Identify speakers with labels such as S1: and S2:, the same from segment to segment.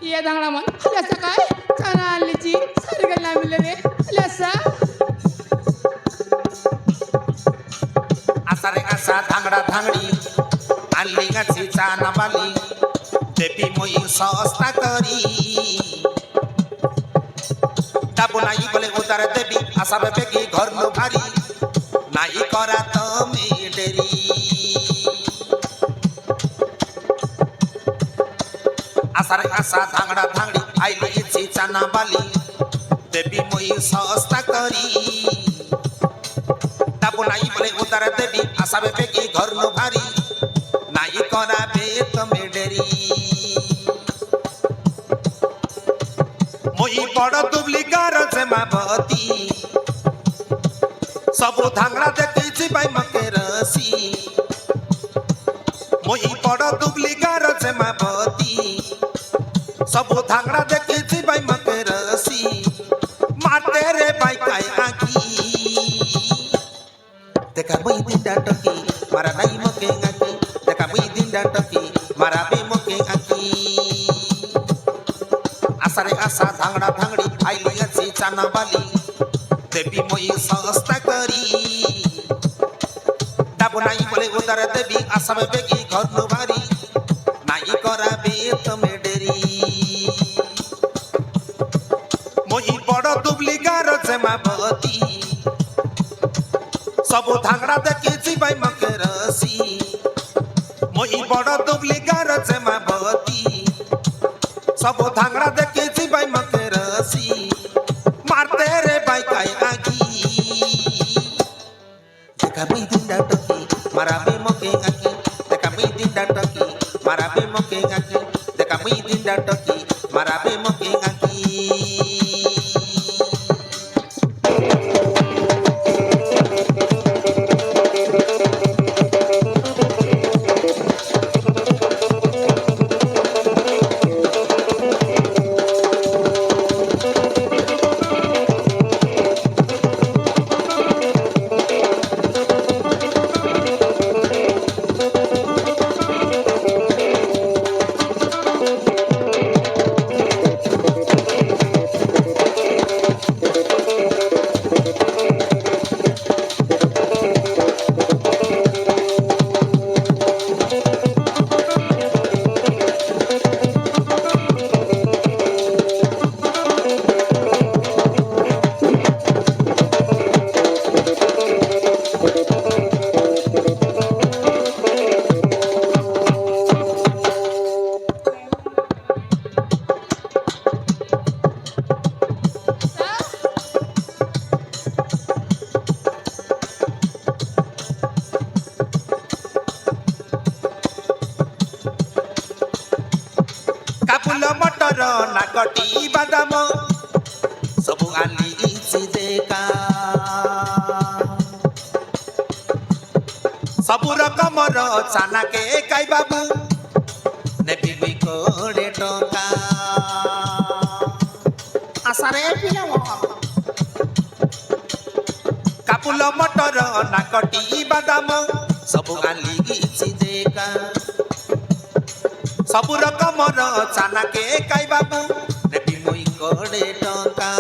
S1: ये दांगड़ा मन हल्ला काय काना लिची सारे गल्ला मिले रे हल्ला सा
S2: आसारे आसा धांगड़ा धांगड़ी आली गाची चाना बाली देवी मोई सस्ता करी डाबू नाई बोले उतार देवी आशा बेगी घर नो भारी नाई करा तमे डेरी आसारे आसा धांगड़ा धांगड़ी आईली इची चाना बाली देवी मोई सस्ता करी डाबू नाई बोले उतार देवी आशा बेगी घर नो भारी नाई करा बे तमे डेरी मोई बड़ दुबलिकार से मावती सबु धांगड़ा देखी भाई मके रसी मोई बड़ दुबलिकार से मावती सबु धांगड़ा देखी भाई मके रसी मारते रे भाई काय आखी देखा मोई दिन डाटकी मारा नाई मके आखी देखा मोई दिन डाटकी मारा बे मके आखी आसारे आसा धांगड़ा धांगड़ी आईली अच्छी चाना बाली देवी मोई सस्ता करी डाबू नाई बोले उतार देवी आशा बेगी घर नो भारी नाई करा बे तमे डेरी मोई बड़ दुबलिकार से मावती सबु धांगड़ा देखी भाई मके रसी मोई बड़ दुबलिकार से मावती सबु धांगड़ा देखी भाई मके रसी मारते रे भाई काय आखी देखा मी दिन डाटकी मारा बे मके आखी देखा मी दिन डाटकी मारा बे मके आखी देखा मी दिन डाटकी मारा बे मके आखी कापुल मटर नाकटी बादाम सबु आली इची देखा सबु रकमर चाना के काई बाबू नेबी भी कोड़े टोका आसारे पिला कापुल मटर नाकटी बादाम सबु आली इची देखा सबु रकमर चाना के काई बाबू नेबी मोई कोड़े टंका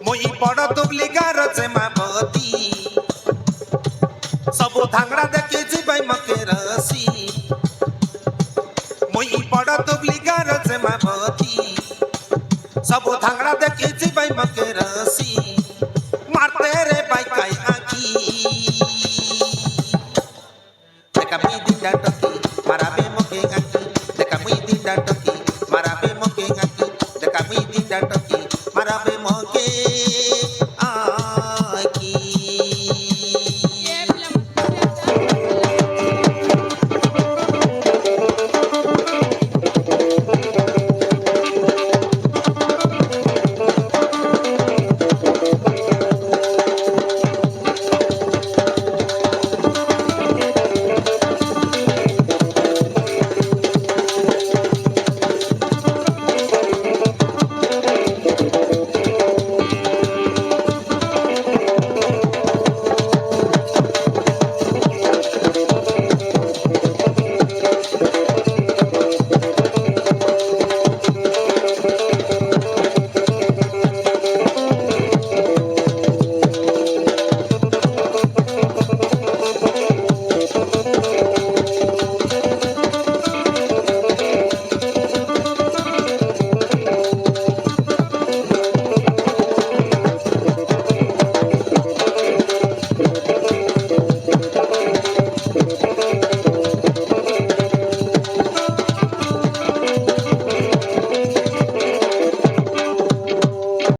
S2: मोई बड़ दुबलिकार से मावती सबु धांगड़ा देखी भाई मके रसी मोई बड़ दुबलिकार से मावती सबु धांगड़ा देखी भाई मके रसी मारते रे भाई काय आखी मी दिन डाटकी